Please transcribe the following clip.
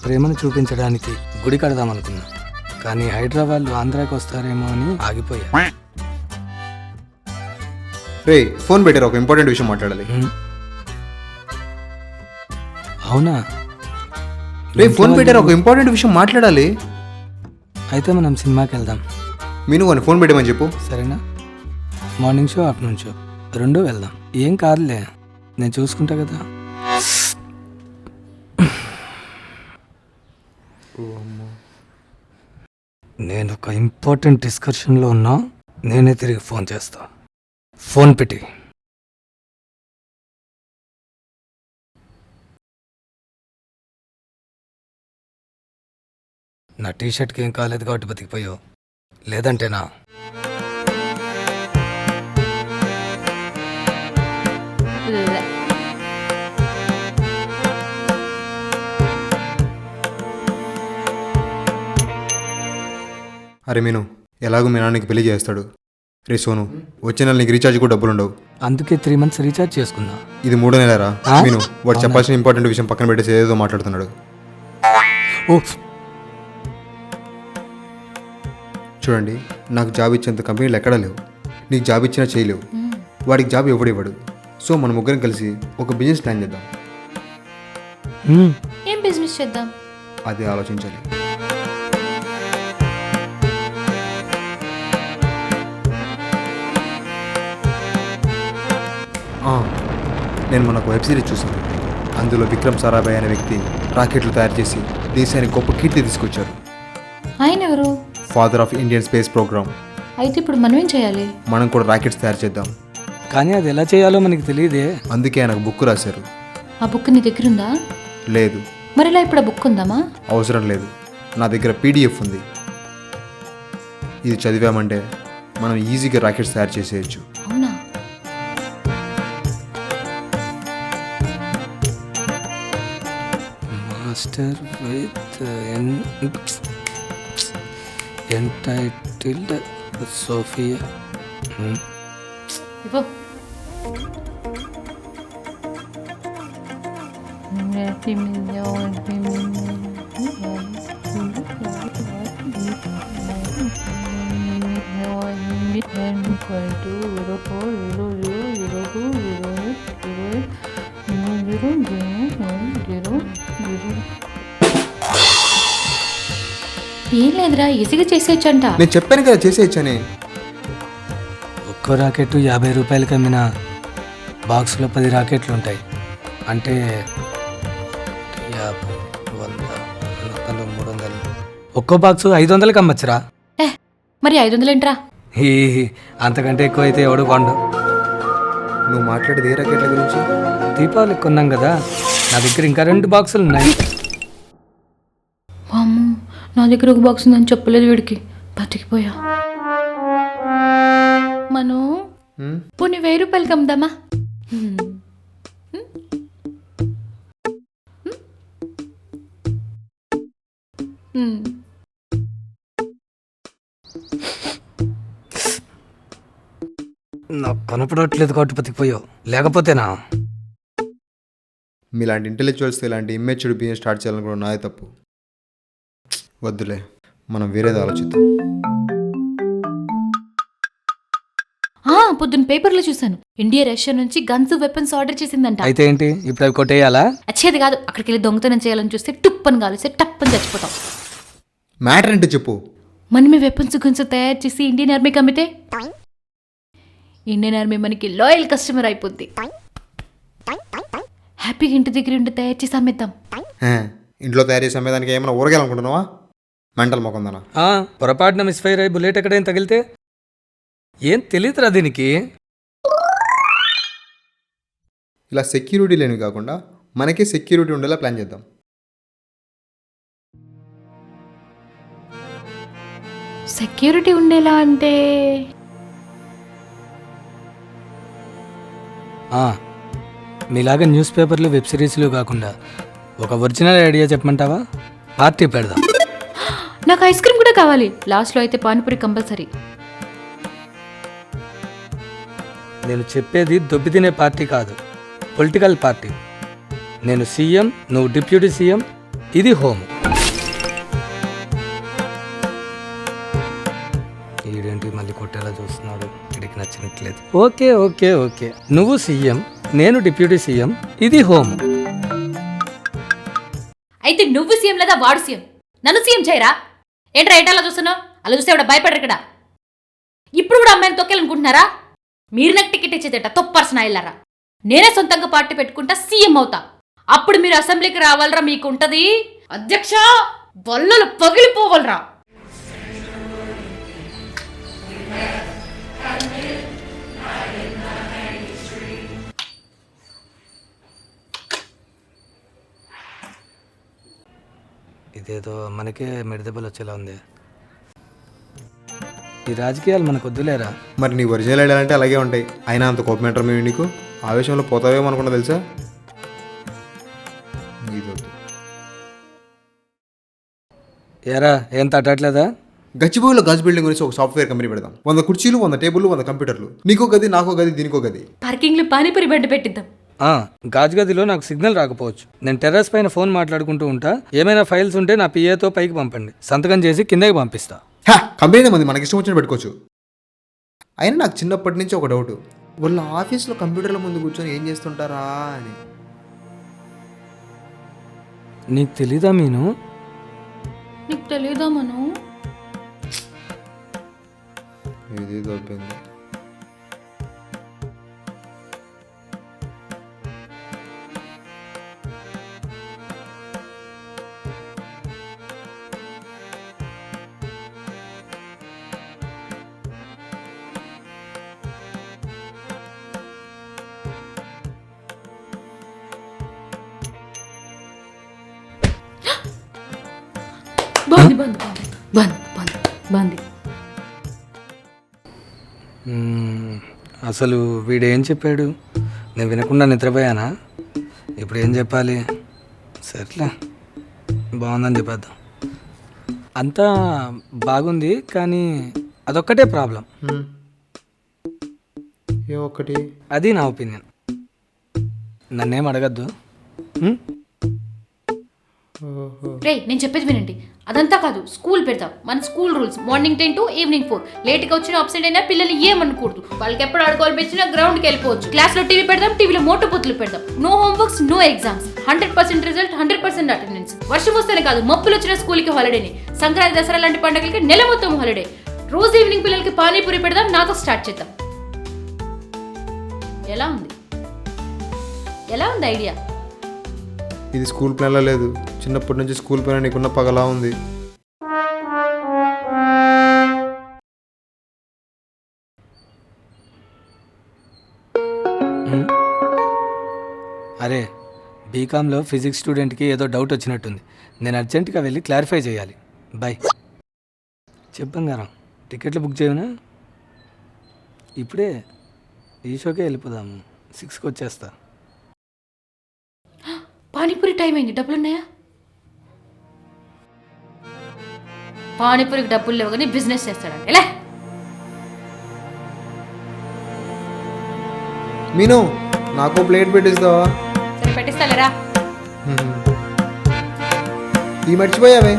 ప్రేమను చూపించడానికి గుడి కడదాం అనుకున్నా, కానీ హైదరాబాద్ ఆంధ్రాకి వస్తారేమో అని ఆగిపోయా. రే ఫోన్ పెట్టారు, ఒక ఇంపార్టెంట్ విషయం మాట్లాడాలి. అవునా? రే ఫోన్ పెట్టారు, ఒక ఇంపార్టెంట్ విషయం మాట్లాడాలి. అయితే మనం సినిమాకి వెళ్దాం. మీను అని ఫోన్ పెట్టమని చెప్పు. సరేనా? మార్నింగ్ షో ఆఫ్టర్నూన్ షో రెండూ వెళ్దాం. ఏం కాదులే, నేను చూసుకుంటా కదా. నేను ఒక ఇంపార్టెంట్ డిస్కషన్లో ఉన్నా, నేనే తిరిగి ఫోన్ చేస్తా. ఫోన్ పెట్టి. నా టీషర్ట్కి ఏం కాలేదు కాబట్టి బతికిపోయావు, లేదంటేనా? అరే మీను, ఎలాగో మీ నాన్నకి పెళ్లి చేస్తాడు. రే సోను, వచ్చే నెల నీకు రీఛార్జ్ కూడా డబ్బులు ఉండవు. అందుకే 3 months రీఛార్జ్ చేసుకున్నా. ఇది 3వ నెలరా. మీను, వాడు చెప్పాల్సిన ఇంపార్టెంట్ విషయం పక్కన పెట్టేసి ఏదో మాట్లాడుతున్నాడు. ఓ చూడండి, నాకు జాబ్ ఇచ్చేంత కంపెనీలు ఎక్కడా లేవు. నీకు జాబ్ ఇచ్చినా చేయలేవు, వాడికి జాబ్ ఎవడు ఇవ్వడు. సో మన ముగ్గురం కలిసి ఒక బిజినెస్ ప్లాన్ చేద్దాం. ఏం బిజినెస్ చేద్దాం? అదే ఆలోచించాలి. నేను మొన్న ఒక వెబ్ సిరీస్ చూసాను. అందులో విక్రమ్ సారాభాయ్ అనే వ్యక్తి రాకెట్లు తయారు చేసి దేశానికి గొప్ప కీర్తి తీసుకొచ్చారు. ఆయన ఎవరు? Father of Indian space programme. అయితే ఇప్పుడు మనం ఏం చేయాలి? మనం కూడా రాకెట్స్ తయారు చేద్దాం. కానీ అది ఎలా చేయాలో మనకి తెలియదే. అందుకే ఆయనకు బుక్ రాశారు. ఆ బుక్ నీ దగ్గర ఉందా? లేదు. మరి ఇలా ఇప్పుడు ఆ బుక్ ఉందామా? అవసరం లేదు, నా దగ్గర PDF ఉంది. ఇది చదివామంటే మనం ఈజీగా రాకెట్స్ తయారు చేసేయచ్చు. అవునా? Master with entitled Sophia. ఇవ్వు. ఏం లేదురా, ఈజీగా చేసేయచ్చంట. నేను చెప్పాను కదా చేసేయచ్చని. ఒక్కో రాకెట్ 50 రూపాయలకి అమ్మిన బాక్స్లో 10 రాకెట్లు ఉంటాయి. అంటే 50, 100, 200, 300. ఒక్కో బాక్స్ 500కి అమ్మచ్చురా. మరి 500 ఏంట్రా? అంతకంటే ఎక్కువ అయితే ఎవడు కొండు. నువ్వు మాట్లాడేది ఏ రాకెట్ల గురించి? దీపావళికి కొన్నాం కదా, నా దగ్గర ఇంకా 2 బాక్సులు ఉన్నాయి. అమ్మో, నా దగ్గర ఒక బాక్స్ ఉందని చెప్పలేదు వీడికి, బతికిపోయా. మనం పోనీ 1000 రూపాయలకి అమ్ముదామా? నాకు కనపడట్లేదు కాబట్టి బతికిపోయావు, లేకపోతేనా? మీలాంటి ఇంటెలెక్చువల్స్ ఇలాంటి ఇమ్మెచ్యూర్ బిజినెస్ స్టార్ట్ చేయాలని కూడా నాదే తప్పు. వద్దులే, మనం వేరేది ఆలోచిద్దాం. పొద్దున్న పేపర్లో చూసాను, ఇండియా రష్యా నుంచి గన్స్ వెపన్స్ ఆర్డర్ చేసిందంట. అయితే ఏంటి, ఇప్పుడు అవి కొట్టేయాలా? వచ్చేది కాదు, అక్కడికి వెళ్ళి దొంగతనం చేయాలని చూస్తే టుప్పని కాలిస్తే టప్పని చచ్చిపోతాం. మ్యాటర్ అంటే చెప్పు. మనమే వెపన్స్ గన్స్ తయారు చేసి ఇండియన్ ఆర్మీకి అమ్మితే ఇండియన్ ఆర్మీ మనకి లాయల్ కస్టమర్ అయిపోద్ది. హ్యాపీగా ఇంటి దగ్గర ఉండి తయారు చేసి అమ్మేద్దాం. ఇంట్లో తయారు చేసి అమ్మేదానికి ఏమైనా ఊరగాలనుకుంటున్నావా? మెంటల్ మొకందనా? పొరపాటున మిస్ఫైర్ అయ్యి బుల్లెట్ ఎక్కడైనా తగిలితే ఏం తెలియదురా దీనికి. ఇలా సెక్యూరిటీ లేనివి కాకుండా మనకే సెక్యూరిటీ ఉండేలా ప్లాన్ చేద్దాం. సెక్యూరిటీ ఉండేలా అంటే మీలాగా న్యూస్ పేపర్లు వెబ్ సిరీస్లు కాకుండా ఒక ఒరిజినల్ ఐడియా చెప్పమంటావా? పార్టీ పెడదాం. నాకు ఐస్ క్రీమ్ కూడా కావాలి. లాస్ట్లో అయితే పానీపూరి కంపల్సరీ. నేను చెప్పేది దొబ్బి తినే పార్టీ కాదు, పొలిటికల్ పార్టీ. నేను సీఎం, నువ్వు డిప్యూటీ సీఎం, ఇది హోమ్. కొట్టేలా చూస్తున్నాడు, ఇడికి నచ్చినట్లేదు. ఓకే ఓకే ఓకే, నువ్వు సీఎం, నేను డిప్యూటీ సీఎం, ఇది హోమ్. అయితే నువ్వు సీఎం లేదా వాడు సీఎం? నన్ను సీఎం చేయరా? ఏంట్రా ఏటాలా చూస్తున్నావు? అలా చూస్తే ఎవడ భయపడరు ఇక్కడ. ఇప్పుడు కూడా అమ్మాయిని తొక్కేయాలనుకుంటున్నారా? మీరు నాకు టికెట్ ఇచ్చేదట తొప్పర్సన ఇల్లారా. నేనే సొంతంగా పార్టీ పెట్టుకుంటా, సీఎం అవుతా. అప్పుడు మీరు అసెంబ్లీకి రావాలరా, మీకు ఉంటది. అధ్యక్ష బల్లలు పగిలిపోవాలరా. ఇదేదో మనకే మెడదెబ్బలు వచ్చేలా ఉంది. ఈ రాజకీయాలు మనకు వద్దులేరా. మరి నీ ఒరిజినల్ ఐడియా అంటే అలాగే ఉంటాయి. అయినా అంత కోపం ఏంటారు మేము నీకు? ఆవేశంలో పోతావేమో అనుకున్నా తెలుసా? ఇదొద్దు. ఏరా ఏం తట్టట్లేదా? గచ్చిబౌలిలో గాజు బిల్డింగ్ గురించి ఒక సాఫ్ట్వేర్ కంపెనీ పెడదాం. 100 కుర్చీలు, 100 టేబుల్లు, 100 కంప్యూటర్లు. నీకో గది, నాకో గది, దీనికో గది. పార్కింగ్ లో పానీపూరి బండి పెట్టిద్దాం. గాజు గదిలో నాకు సిగ్నల్ రాకపోవచ్చు. నేను టెర్రస్ పైన ఫోన్ మాట్లాడుకుంటూ ఉంటా. ఏమైనా ఫైల్స్ ఉంటే నా పిఏతో పైకి పంపండి, సంతకం చేసి కిందకి పంపిస్తా. కంపెనీ మంది మనకి ఇష్టం వచ్చిన పెట్టుకోవచ్చు. అయినా నాకు చిన్నప్పటి నుంచి ఒక డౌట్, వాళ్ళ ఆఫీస్లో కంప్యూటర్ల ముందు కూర్చొని ఏం చేస్తుంటారా అని. నీకు తెలీదా మీను? నీకు తెలియదా మను? ఇది దొబ్బింది. బంది బంది బంది బంది బంది. అసలు వీడేం చెప్పాడు? నేను వినకుండా నిద్రపోయానా? ఇప్పుడు ఏం చెప్పాలి? సర్లే, బాగుందని చెప్పేద్దాం. అంతా బాగుంది, కానీ అదొక్కటే ప్రాబ్లం. ఏ ఒక్కటి? అది నా ఒపీనియన్, నన్నేం అడగద్దు. రే నేను చెప్పేది వినండి. అదంతా కాదు, స్కూల్ పెడతాం. మన school rules morning 10 to evening 4. లేట్గా వచ్చిన అబ్సెంట్ అయినా పిల్లల్ని ఏమనుకూడదు. వాళ్ళకి ఎప్పుడు ఆడుకోవాలనిపించినా గ్రౌండ్కి వెళ్ళిపోవచ్చు. క్లాస్లో టీవీ పెడదాం, టీవీలో మోటోపొత్తులు పెడదాం. No homeworks, no exams, 100% result, 100% attendance. వర్షం వస్తేనే కాదు, మప్పులు వచ్చిన స్కూల్కి హాలిడేని. సంక్రాంతి, దసరా లాంటి పండుగలకి నెల మొత్తం హాలిడే. రోజు ఈవినింగ్ పిల్లలకి పానీపూరి పెడదాం. నాతో స్టార్ట్ చేద్దాం. ఎలా ఉంది? ఎలా ఉంది ఐడియా? ఇది స్కూల్ ప్లాన్లో లేదు. చిన్నప్పటి నుంచి స్కూల్ పైన నీకున్న పగలా ఉంది. అరే, బీకామ్లో ఫిజిక్స్ స్టూడెంట్కి ఏదో డౌట్ వచ్చినట్టుంది. నేను అర్జెంటుగా వెళ్ళి క్లారిఫై చేయాలి. బాయ్. చెప్పంగారం, టికెట్లు బుక్ చేయనా? ఇప్పుడే ఈ షోకే వెళ్ళిపోదాము. 6కి వచ్చేస్తా. పానీపూరి టైం అయింది. డబ్బులున్నాయా? పానీపూరికి డబ్బులు లేవు కానీ బిజినెస్ చేస్తాడంటే ఎలా? మీను, నాకు ప్లేట్ పెట్టిస్తావా? సరే పెట్టిస్తాలేరా. ఈ మర్చిపోయావే.